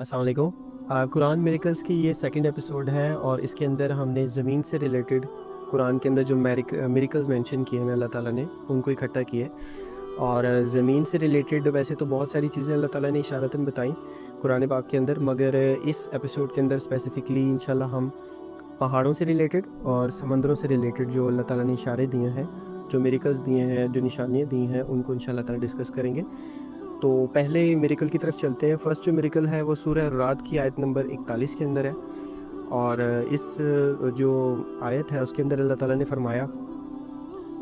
السلام علیکم۔ قرآن میریکلز کی یہ سیکنڈ ایپیسوڈ ہے اور اس کے اندر ہم نے زمین سے ریلیٹڈ قرآن کے اندر جو میریکلز مینشن کیے ہیں اللہ تعالیٰ نے ان کو اکٹھا کیے، اور زمین سے ریلیٹڈ ویسے تو بہت ساری چیزیں اللہ تعالیٰ نے اشارتاً بتائیں قرآن پاک کے اندر، مگر اس ایپیسوڈ کے اندر اسپیسیفکلی انشاءاللہ ہم پہاڑوں سے ریلیٹڈ اور سمندروں سے ریلیٹڈ جو اللہ تعالیٰ نے اشارے دیے ہیں، جو میریکلز دیے ہیں، جو نشانیاں دی ہیں، ان کو انشاءاللہ تعالیٰ ڈسکس کریں گے۔ تو پہلے میریکل کی طرف چلتے ہیں۔ فرسٹ جو میریکل ہے وہ سورہ الرعد کی آیت نمبر 41 کے اندر ہے، اور اس جو آیت ہے اس کے اندر اللہ تعالیٰ نے فرمایا،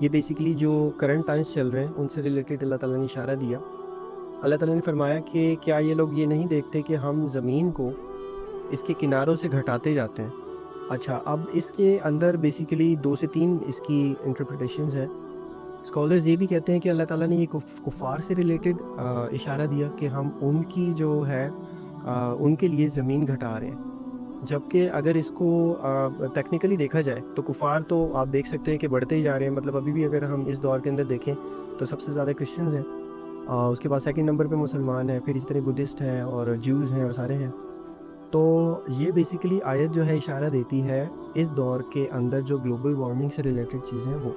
یہ بیسیکلی جو کرنٹ ٹائمز چل رہے ہیں ان سے ریلیٹڈ اللہ تعالیٰ نے اشارہ دیا۔ اللہ تعالیٰ نے فرمایا کہ کیا یہ لوگ یہ نہیں دیکھتے کہ ہم زمین کو اس کے کناروں سے گھٹاتے جاتے ہیں۔ اچھا، اب اس کے اندر بیسیکلی 2 سے 3 اس کی انٹرپریٹیشنز ہیں۔ اسکالرز یہ بھی کہتے ہیں کہ اللہ تعالیٰ نے یہ کفار سے ریلیٹڈ اشارہ دیا کہ ہم ان کی جو ہے ان کے لیے زمین گھٹا رہے ہیں، جبکہ اگر اس کو ٹیکنیکلی دیکھا جائے تو کفار تو آپ دیکھ سکتے ہیں کہ بڑھتے ہی جا رہے ہیں۔ مطلب ابھی بھی اگر ہم اس دور کے اندر دیکھیں تو سب سے زیادہ کرسچنز ہیں، اس کے بعد سیکنڈ نمبر پہ مسلمان ہیں، پھر اس طرح بدھسٹ ہیں اور جیوز ہیں اور سارے ہیں۔ تو یہ بیسیکلی آیت جو ہے اشارہ دیتی ہے اس دور کے اندر جو گلوبل وارمنگ سے ریلیٹڈ چیزیں ہیں وہ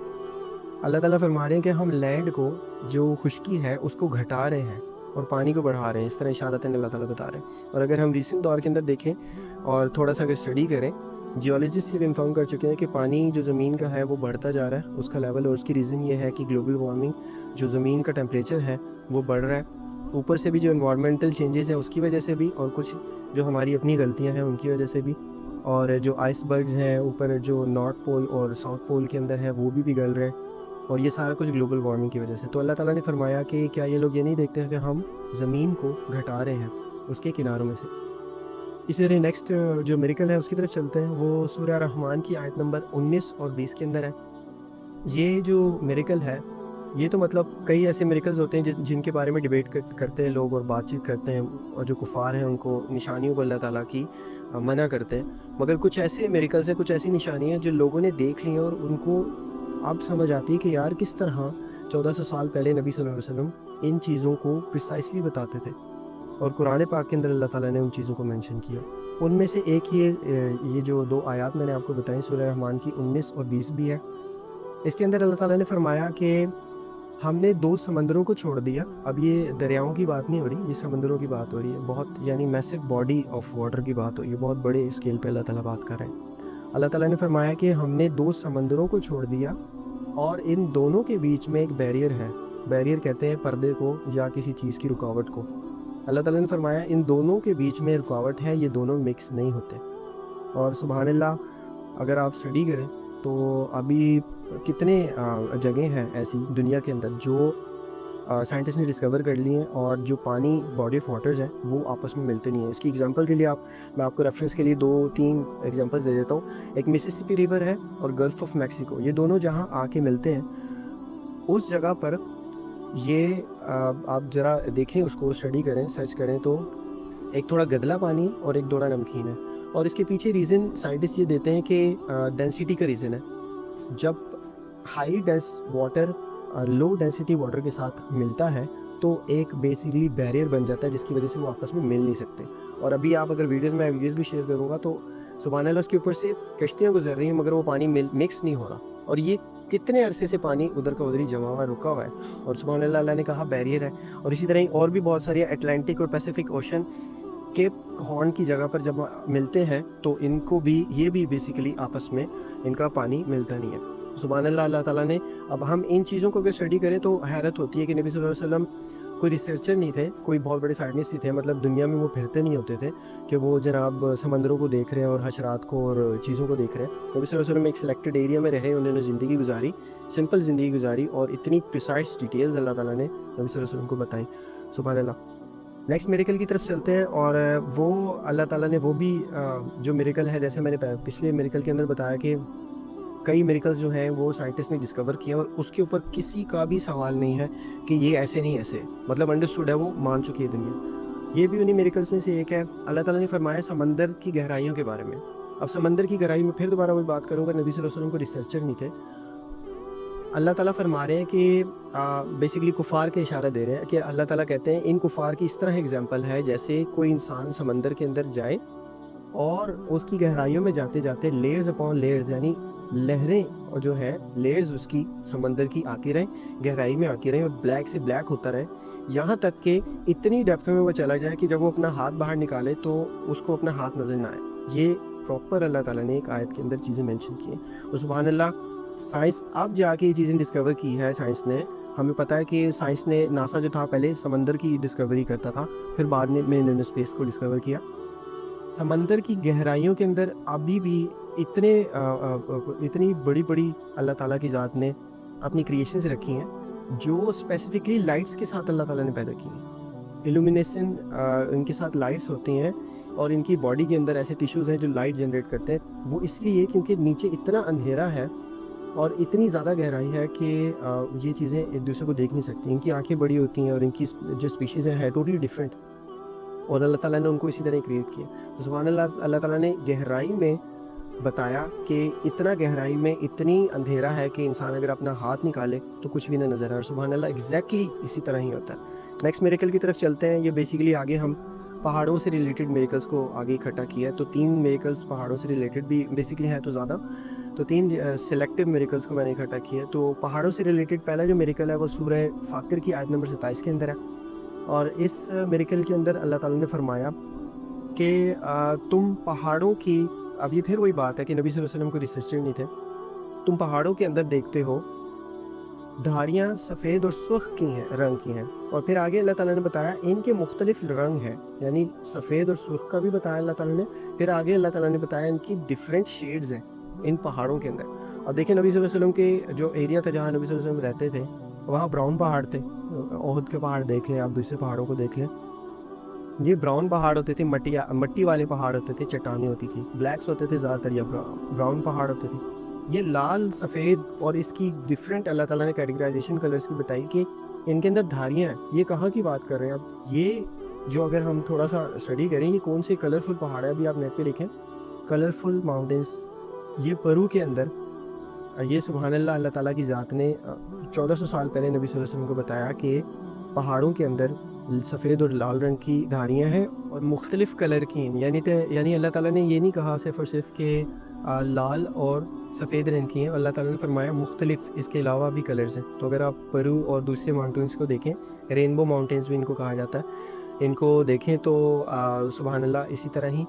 اللہ تعالیٰ فرما رہے ہیں کہ ہم لینڈ کو جو خشکی ہے اس کو گھٹا رہے ہیں اور پانی کو بڑھا رہے ہیں، اس طرح اشارتاً اللہ تعالیٰ بتا رہے ہیں۔ اور اگر ہم ریسنٹ دور کے اندر دیکھیں اور تھوڑا سا اگر اسٹڈی کریں، جیولوجسٹ یہ کنفرم کر چکے ہیں کہ پانی جو زمین کا ہے وہ بڑھتا جا رہا ہے اس کا لیول، اور اس کی ریزن یہ ہے کہ گلوبل وارمنگ جو زمین کا ٹیمپریچر ہے وہ بڑھ رہا ہے، اوپر سے بھی جو انوائرمنٹل چینجز ہیں اس کی وجہ سے بھی، اور کچھ جو ہماری اپنی غلطیاں ہیں ان کی وجہ سے بھی، اور جو آئس برگز ہیں اوپر جو نارتھ پول اور ساؤتھ پول کے اندر ہے وہ بھی پگھل رہے ہیں، اور یہ سارا کچھ گلوبل وارمنگ کی وجہ سے۔ تو اللہ تعالیٰ نے فرمایا کہ کیا یہ لوگ یہ نہیں دیکھتے کہ ہم زمین کو گھٹا رہے ہیں اس کے کناروں میں سے۔ اسی طرح نیکسٹ جو میریکل ہے اس کی طرف چلتے ہیں، وہ سورہ رحمان کی آیت نمبر 19 اور 20 کے اندر ہے۔ یہ جو میریکل ہے یہ تو مطلب کئی ایسے میریکلز ہوتے ہیں جن کے بارے میں ڈیبیٹ کرتے ہیں لوگ اور بات چیت کرتے ہیں، اور جو کفار ہیں ان کو نشانیوں کو اللہ تعالیٰ کی منع کرتے ہیں، مگر کچھ ایسے میریکلز ہیں، کچھ ایسی نشانیاں جو لوگوں نے دیکھ لی ہیں اور ان کو اب سمجھ آتی ہے کہ یار کس طرح 1400 سال پہلے نبی صلی اللہ علیہ وسلم ان چیزوں کو پریسائسلی بتاتے تھے، اور قرآن پاک کے اندر اللہ تعالیٰ نے ان چیزوں کو مینشن کیا۔ ان میں سے ایک یہ جو 2 آیات میں نے آپ کو بتائیں سورہ رحمان کی 19 اور 20 بھی ہے۔ اس کے اندر اللہ تعالیٰ نے فرمایا کہ ہم نے 2 سمندروں کو چھوڑ دیا۔ اب یہ دریاؤں کی بات نہیں ہو رہی، یہ سمندروں کی بات ہو رہی ہے، بہت یعنی میسو باڈی آف واٹر کی بات ہو رہی ہے، بہت بڑے اسکیل پہ اللہ تعالیٰ بات کر رہے ہیں۔ اللہ تعالیٰ نے فرمایا کہ ہم نے 2 سمندروں کو چھوڑ دیا، اور ان دونوں کے بیچ میں ایک بیریئر ہے۔ بیریئر کہتے ہیں پردے کو یا کسی چیز کی رکاوٹ کو۔ اللہ تعالیٰ نے فرمایا ان دونوں کے بیچ میں رکاوٹ ہے، یہ دونوں مکس نہیں ہوتے۔ اور سبحان اللہ، اگر آپ اسٹڈی کریں تو ابھی کتنے جگہیں ہیں ایسی دنیا کے اندر جو سائنٹسٹ نے ڈسکور کر لی ہیں، اور جو پانی باڈی آف واٹرز ہیں وہ آپس میں ملتے نہیں ہیں۔ اس کی ایگزامپل کے لیے میں آپ کو ریفرنس کے لیے 2-3 ایگزامپلز دے دیتا ہوں۔ ایک مسیسپی ریور ہے اور گلف آف میکسیکو، یہ دونوں جہاں آ کے ملتے ہیں اس جگہ پر یہ آپ ذرا دیکھیں، اس کو اسٹڈی کریں، سرچ کریں، تو ایک تھوڑا گدلا پانی اور ایک تھوڑا نمکین ہے، اور اس کے پیچھے ریزن سائنٹسٹ یہ دیتے ہیں کہ ڈینسٹی کا ریزن ہے۔ جب ہائی ڈینس واٹر لو ڈینسٹی واٹر کے ساتھ ملتا ہے تو ایک بیسیکلی بیریئر بن جاتا ہے جس کی وجہ سے وہ آپس میں مل نہیں سکتے۔ اور ابھی آپ اگر ویڈیوز بھی شیئر کروں گا تو سبحان اللہ اس کے اوپر سے کشتیاں گزر رہی ہیں مگر وہ پانی مکس نہیں ہو رہا، اور یہ کتنے عرصے سے پانی ادھر کا ادھر ہی جمع ہوا رکا ہوا ہے، اور سبحان اللہ اللہ نے کہا بیریئر ہے۔ اور اسی طرح اور بھی بہت ساری اٹلانٹک اور پیسیفک اوشن کیپ ہارن کی جگہ پر جب ملتے ہیں تو ان کو بھی یہ بھی بیسیکلی آپس میں ان کا پانی ملتا نہیں ہے۔ سبحان اللہ، اللہ تعالیٰ نے اب ہم ان چیزوں کو اگر اسٹڈی کریں تو حیرت ہوتی ہے کہ نبی صلی اللہ علیہ وسلم کوئی ریسرچر نہیں تھے، کوئی بہت بڑے سائنٹسٹ نہیں تھے، مطلب دنیا میں وہ پھرتے نہیں ہوتے تھے کہ وہ جناب سمندروں کو دیکھ رہے ہیں اور حشرات کو اور چیزوں کو دیکھ رہے ہیں۔ نبی صلی اللہ علیہ وسلم ایک سلیکٹڈ ایریا میں رہے، انہوں نے زندگی گزاری، سمپل زندگی گزاری، اور اتنی پریسائز ڈیٹیلز اللہ تعالیٰ نے نبی صلی اللہ علیہ وسلم کو بتائیں۔ سبحان اللہ۔ نیکسٹ میریکل کی طرف چلتے ہیں، اور وہ اللہ تعالیٰ نے وہ بھی جو میریکل ہے، جیسے میں نے پچھلے میریکل کے اندر بتایا کہ کئی میریکلز جو ہیں وہ سائنٹسٹ نے ڈسکور کیے، اور اس کے اوپر کسی کا بھی سوال نہیں ہے کہ یہ ایسے نہیں ایسے، مطلب انڈرسٹوڈ ہے، وہ مان چکی ہے دنیا۔ یہ بھی انہی میریکلز میں سے ایک ہے۔ اللہ تعالیٰ نے فرمایا سمندر کی گہرائیوں کے بارے میں۔ اب سمندر کی گہرائی میں پھر دوبارہ وہی بات کروں گا، نبی صلی اللہ علیہ وسلم کو ریسرچر نہیں تھے، اللہ تعالیٰ فرما رہے ہیں کہ بیسیکلی کفار کے اشارہ دے رہے ہیں کہ اللہ تعالیٰ کہتے ہیں ان کفار کی اس طرح ایگزامپل ہے جیسے کوئی انسان سمندر کے اندر جائے اور اس کی گہرائیوں میں جاتے جاتے لیئرز اپون لیئرز یعنی لہریں اور جو ہے لیئرز اس کی سمندر کی آتی رہیں، گہرائی میں آتی رہیں اور بلیک سے بلیک ہوتا رہے، یہاں تک کہ اتنی ڈیپتھ میں وہ چلا جائے کہ جب وہ اپنا ہاتھ باہر نکالے تو اس کو اپنا ہاتھ نظر نہ آئے۔ یہ پراپر اللہ تعالیٰ نے ایک آیت کے اندر چیزیں مینشن کی ہیں، اور سبحان اللہ سائنس اب جا کے یہ چیزیں ڈسکور کی ہے۔ سائنس نے ہمیں پتہ ہے کہ سائنس نے ناسا جو تھا پہلے سمندر کی ڈسکوری کرتا تھا، پھر بعد میں انہوں نے اسپیس کو ڈسکور کیا۔ سمندر کی گہرائیوں کے اندر ابھی بھی اتنی بڑی بڑی اللہ تعالیٰ کی ذات نے اپنی کریشنز رکھی ہیں جو اسپیسیفکلی لائٹس کے ساتھ اللہ تعالیٰ نے پیدا کی ہیں۔ ایلومینیشن ان کے ساتھ لائٹس ہوتی ہیں اور ان کی باڈی کے اندر ایسے ٹیشوز ہیں جو لائٹ جنریٹ کرتے ہیں، وہ اس لیے کیونکہ نیچے اتنا اندھیرا ہے اور اتنی زیادہ گہرائی ہے کہ یہ چیزیں ایک دوسرے کو دیکھ نہیں سکتی۔ ان کی آنکھیں بڑی ہوتی ہیں اور ان کی جو اسپیشیز ہے ٹوٹلی ڈفرینٹ، اور اللہ تعالیٰ نے ان کو اسی طرح کریٹ کیا۔ تو سبحان اللہ، اللہ تعالیٰ نے گہرائی میں بتایا کہ اتنا گہرائی میں اتنی اندھیرا ہے کہ انسان اگر اپنا ہاتھ نکالے تو کچھ بھی نہ نظر آئے، اور سبحان اللہ ایگزیکٹلی اسی طرح ہی ہوتا ہے۔ نیکسٹ میریکل کی طرف چلتے ہیں۔ یہ بیسیکلی آگے ہم پہاڑوں سے ریلیٹڈ میریکلس کو آگے اکٹھا کیا ہے، تو 3 میریکلس پہاڑوں سے ریلیٹڈ بھی بیسیکلی ہیں تو زیادہ، تو 3 سلیکٹیو میریکلس کو میں نے اکٹھا کیا ہے۔ تو پہاڑوں سے ریلیٹڈ پہلا جو میریکل ہے وہ سورہ فاطر کی آیت نمبر 27 کے اندر ہے، اور اس میریکل کے اندر اللہ تعالیٰ نے فرمایا کہ تم پہاڑوں کی، اب یہ پھر وہی بات ہے کہ نبی صلی اللہ علیہ وسلم کو ریسرچر نہیں تھے، تم پہاڑوں کے اندر دیکھتے ہو دھاریاں سفید اور سرخ کی ہیں، رنگ کی ہیں، اور پھر آگے اللہ تعالیٰ نے بتایا ان کے مختلف رنگ ہیں، یعنی سفید اور سرخ کا بھی بتایا اللہ تعالیٰ نے، پھر آگے اللہ تعالیٰ نے بتایا ان کی ڈفرینٹ شیڈز ہیں ان پہاڑوں کے اندر۔ اور دیکھیں نبی صلی اللہ علیہ وسلم کے جو ایریا تھا جہاں نبی صلی اللہ علیہ وسلم رہتے تھے وہاں براؤن پہاڑ تھے، احد کے پہاڑ دیکھ لیں، آپ دوسرے پہاڑوں کو دیکھ لیں، یہ براؤن پہاڑ ہوتے تھے، مٹی والے پہاڑ ہوتے تھے، چٹانیں ہوتی تھی، بلیکس ہوتے تھے زیادہ تر، یا براؤن پہاڑ ہوتے تھے۔ یہ لال، سفید اور اس کی ڈفرینٹ اللہ تعالیٰ نے کیٹیگرائزیشن کلرز کی بتائی کہ ان کے اندر دھاریاں ہیں۔ یہ کہاں کی بات کر رہے ہیں اب؟ یہ جو اگر ہم تھوڑا سا اسٹڈی کریں یہ کون سے کلرفل پہاڑ ہے، ابھی آپ نیٹ پہ لکھیں کلرفل ماؤنٹینس، یہ پرو کے اندر، یہ سبحان اللہ اللہ تعالیٰ کی ذات نے 1400 سال پہلے نبی صلی اللہ علیہ وسلم کو بتایا کہ پہاڑوں کے اندر سفید اور لال رنگ کی دھاریاں ہیں اور مختلف کلر کی ہیں، یعنی اللہ تعالیٰ نے یہ نہیں کہا صرف اور صرف کہ لال اور سفید رنگ کی ہیں، اللہ تعالیٰ نے فرمایا مختلف اس کے علاوہ بھی کلرز ہیں۔ تو اگر آپ پرو اور دوسرے ماؤنٹینس کو دیکھیں، رینبو ماؤنٹینس بھی ان کو کہا جاتا ہے، ان کو دیکھیں تو سبحان اللہ اسی طرح ہی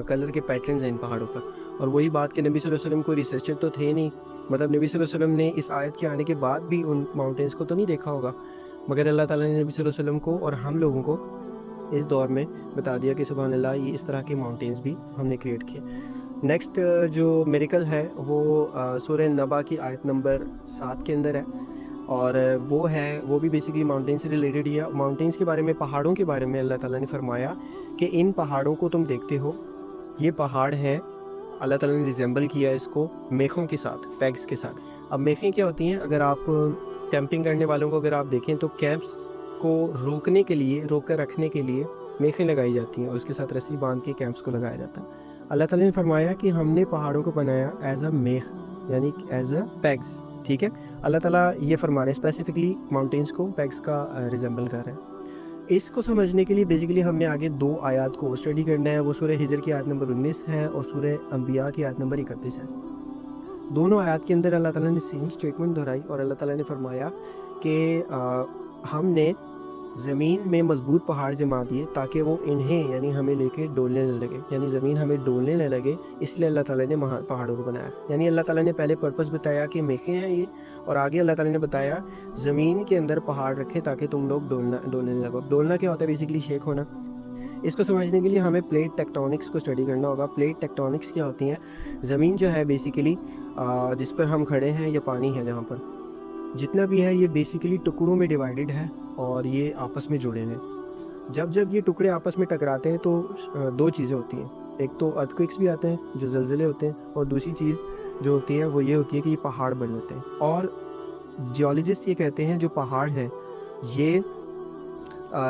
کلر کے پیٹرنز ہیں ان پہاڑوں پر۔ اور وہی بات کہ نبی صلی اللہ علیہ وسلم کو ریسرچر تو تھے نہیں، مطلب نبی صلی اللہ علیہ وسلم نے اس آیت کے آنے کے بعد بھی ان ماؤنٹینس کو تو نہیں دیکھا ہوگا، مگر اللہ تعالیٰ نے نبی صلی اللہ علیہ وسلم کو اور ہم لوگوں کو اس دور میں بتا دیا کہ سبحان اللہ یہ اس طرح کے ماؤنٹینس بھی ہم نے کریٹ کیے۔ نیکسٹ جو میریکل ہے وہ سورہ نبا کی آیت نمبر 7 کے اندر ہے، اور وہ بھی بیسیکلی ماؤنٹین سے ریلیٹڈ ہی ہے۔ ماؤنٹینس کے بارے میں، پہاڑوں کے بارے میں اللہ تعالیٰ نے فرمایا کہ ان پہاڑوں کو تم دیکھتے ہو، یہ پہاڑ ہیں، اللہ تعالیٰ نے ریزیمبل کیا اس کو میخوں کے ساتھ، پیگز کے ساتھ۔ اب میخیں کیا ہوتی ہیں؟ اگر آپ کیمپنگ کرنے والوں کو اگر آپ دیکھیں تو کیمپس کو روکنے کے لیے، روک کر رکھنے کے لیے میخیں لگائی جاتی ہیں اور اس کے ساتھ رسی باندھ کے کیمپس کو لگایا جاتا ہے۔ اللہ تعالیٰ نے فرمایا کہ ہم نے پہاڑوں کو بنایا ایز اے میخ، یعنی ایز اے پیگز، ٹھیک ہے؟ اللہ تعالیٰ یہ فرما رہے ہیں اسپیسیفکلی ماؤنٹینس کو پیگز کا ریزیمبل کر رہے ہیں۔ اس کو سمجھنے کے لیے بیسیکلی ہم نے آگے 2 آیات کو اسٹڈی کرنا ہے، وہ سورہ ہجر کی آیت نمبر 19 ہے اور سورہ انبیاء کی آیت نمبر 31 ہے۔ دونوں آیات کے اندر اللہ تعالیٰ نے سیم سٹیٹمنٹ دہرائی اور اللہ تعالیٰ نے فرمایا کہ ہم نے زمین میں مضبوط پہاڑ جما دیے تاکہ وہ انہیں یعنی ہمیں لے کے ڈولنے نہ لگے، یعنی زمین ہمیں ڈولنے نہ لگے، اس لیے اللہ تعالیٰ نے پہاڑوں کو بنایا۔ یعنی اللہ تعالیٰ نے پہلے پرپس بتایا کہ میخیں ہیں یہ، اور آگے اللہ تعالیٰ نے بتایا زمین کے اندر پہاڑ رکھے تاکہ تم لوگ ڈولنے نہ لگو۔ ڈولنا کیا ہوتا ہے؟ بیسیکلی شیک ہونا۔ اس کو سمجھنے کے لیے ہمیں پلیٹ ٹیکٹونکس کو اسٹڈی کرنا ہوگا۔ پلیٹ ٹیکٹونکس کیا ہوتی ہیں؟ زمین جو ہے بیسیکلی جس پر ہم کھڑے ہیں یا پانی ہے جہاں پر جتنا بھی ہے یہ بیسیکلی ٹکڑوں میں ڈیوائیڈڈ ہے اور یہ آپس میں جڑے ہیں۔ جب یہ ٹکڑے آپس میں ٹکراتے ہیں تو 2 چیزیں ہوتی ہیں، ایک تو ارتھکویکس بھی آتے ہیں جو زلزلے ہوتے ہیں، اور دوسری چیز جو ہوتی ہے وہ یہ ہوتی ہے کہ یہ پہاڑ بن جاتے ہیں۔ اور جیولوجسٹ یہ کہتے ہیں جو پہاڑ ہے یہ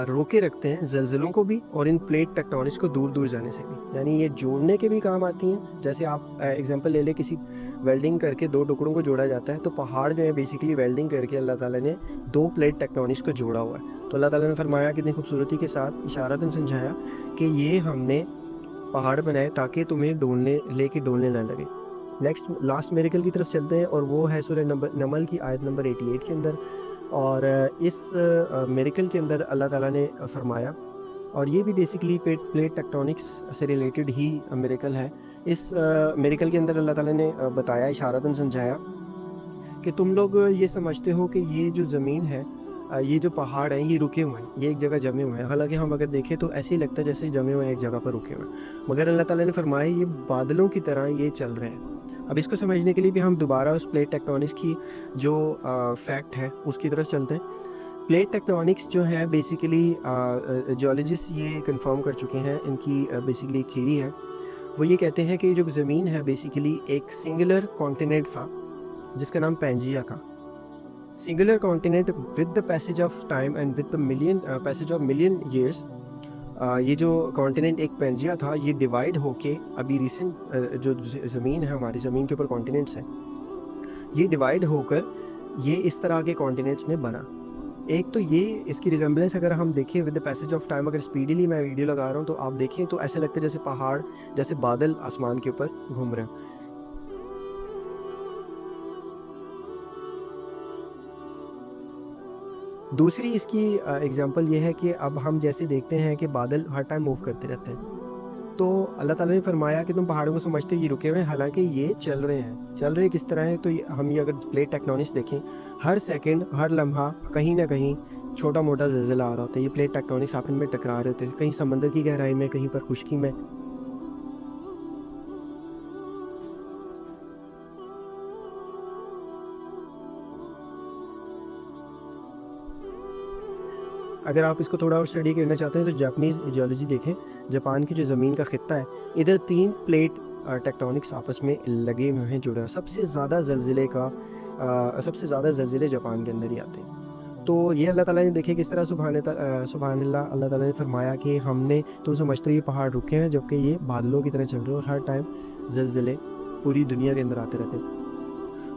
روکے رکھتے ہیں زلزلوں کو بھی اور ان پلیٹ ٹیکٹونکس کو دور دور جانے سے بھی، یعنی یہ جوڑنے کے بھی کام آتی ہیں. جیسے آپ ایگزامپل لے لیں، کسی ویلڈنگ کر کے 2 ٹکڑوں کو جوڑا جاتا ہے، تو پہاڑ جو ہے بیسیکلی ویلڈنگ کر کے اللہ تعالیٰ نے 2 پلیٹ ٹیکٹونکس کو جوڑا ہوا ہے. تو اللہ تعالیٰ نے فرمایا کتنی خوبصورتی کے ساتھ اشارتاً سمجھایا کہ یہ ہم نے پہاڑ بنائے تاکہ تمہیں ڈولنے نہ لگے. لاسٹ میریکل کی طرف چلتے ہیں، اور وہ ہے سورہ نمل کی آیت نمبر 88 کے اندر. اور اس میریکل کے اندر اللہ تعالیٰ نے فرمایا، اور یہ بھی بیسیکلی پلیٹ ٹیکٹونکس سے ریلیٹڈ ہی میریکل ہے. اس میریکل کے اندر اللہ تعالیٰ نے بتایا، اشارتاً سمجھایا کہ تم لوگ یہ سمجھتے ہو کہ یہ جو زمین ہے، یہ جو پہاڑ ہیں، یہ رکے ہوئے ہیں، یہ ایک جگہ جمے ہوئے ہیں. حالانکہ ہم اگر دیکھیں تو ایسے ہی لگتا ہے جیسے جمے ہوئے ہیں ایک جگہ پر رکے ہوئے ہیں، مگر اللہ تعالیٰ نے فرمایا یہ بادلوں کی طرح یہ چل رہے ہیں. اب اس کو سمجھنے کے لیے بھی ہم دوبارہ اس پلیٹ ٹیکٹونکس کی جو فیکٹ ہے اس کی طرف چلتے ہیں. پلیٹ ٹیکٹونکس جو ہے بیسیکلی جیولوجسٹ یہ کنفرم کر چکے ہیں، ان کی بیسیکلی تھیوری ہے. وہ یہ کہتے ہیں کہ جو زمین ہے بیسیکلی ایک سنگولر کانٹیننٹ تھا جس کا نام پینجیا کا. Singular continent with the passage of time and with the passage of million years, یہ جو کانٹیننٹ ایک پینجیا تھا، یہ ڈیوائڈ ہو کے ابھی ریسنٹ جو زمین ہے، ہماری زمین کے اوپر کانٹیننٹس ہیں، یہ ڈیوائڈ ہو کر یہ اس طرح کے کانٹیننٹس میں بنا. ایک تو یہ اس کی ریزمبلنس اگر ہم دیکھیں with the passage of time, اگر اسپیڈیلی میں ویڈیو لگا رہا ہوں تو آپ دیکھیں تو ایسے لگتا ہے جیسے پہاڑ، جیسے بادل آسمان کے اوپر گھوم رہے ہیں. دوسری اس کی ایگزامپل یہ ہے کہ اب ہم جیسے دیکھتے ہیں کہ بادل ہر ٹائم موو کرتے رہتے ہیں، تو اللہ تعالیٰ نے فرمایا کہ تم پہاڑوں کو سمجھتے یہ رکے ہوئے ہیں، حالانکہ یہ چل رہے ہیں. کس طرح ہے؟ تو ہم یہ اگر پلیٹ ٹیکٹونکس دیکھیں، ہر سیکنڈ، ہر لمحہ کہیں نہ کہیں چھوٹا موٹا زلزلہ آ رہا ہوتا ہے. یہ پلیٹ ٹیکٹونکس آپس میں ٹکرا رہے ہوتے ہیں، کہیں سمندر کی گہرائی میں، کہیں پر خشکی میں. اگر آپ اس کو تھوڑا اور اسٹڈی کرنا چاہتے ہیں تو جاپنیز جیولوجی دیکھیں. جاپان کی جو زمین کا خطہ ہے، ادھر 3 پلیٹ ٹیکٹونکس آپس میں لگے ہوئے ہیں، جڑے ہیں. سب سے زیادہ زلزلے جاپان کے اندر ہی آتے ہیں. تو یہ اللہ تعالیٰ نے دیکھے کس طرح سبحان اللہ، اللہ تعالیٰ نے فرمایا کہ ہم نے، تم سمجھتے یہ پہاڑ رکے ہیں جبکہ یہ بادلوں کی طرح چل رہے ہیں، اور ہر ٹائم زلزلے پوری دنیا کے اندر آتے رہتے ہیں.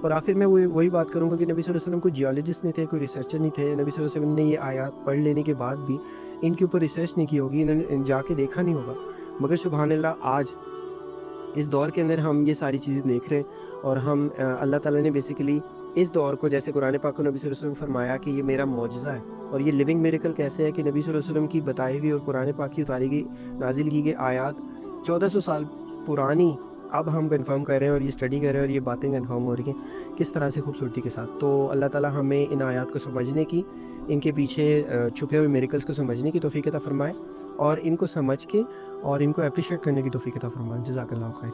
اور آخر میں وہی بات کروں گا کہ نبی صلی اللہ علیہ وسلم کوئی جیولوجسٹ نہیں تھے، کوئی ریسرچر نہیں تھے. نبی صلی اللہ علیہ وسلم نے یہ آیات پڑھ لینے کے بعد بھی ان کے اوپر ریسرچ نہیں کی ہوگی، انہوں نے جا کے دیکھا نہیں ہوگا. مگر سبحان اللہ، آج اس دور کے اندر ہم یہ ساری چیزیں دیکھ رہے ہیں، اور ہم اللہ تعالیٰ نے بیسیکلی اس دور کو، جیسے قرآن پاک کو نبی صلی اللہ علیہ وسلم فرمایا کہ یہ میرا معجزہ ہے. اور یہ لیونگ میریکل کیسے ہے کہ نبی صلی اللہ علیہ وسلم کی بتائی ہوئی اور قرآن پاک کی اتاری گئی، نازل کی گئی آیات 1400 سال پرانی اب ہم کنفرم کر رہے ہیں، اور یہ اسٹڈی کر رہے ہیں، اور یہ باتیں کنفرم ہو رہی ہیں کس طرح سے خوبصورتی کے ساتھ. تو اللہ تعالیٰ ہمیں ان آیات کو سمجھنے کی، ان کے پیچھے چھپے ہوئے میریکلز کو سمجھنے کی توفیق عطا فرمائے، اور ان کو سمجھ کے اور ان کو اپریشیٹ کرنے کی توفیق عطا فرمائے. جزاک اللہ خیر.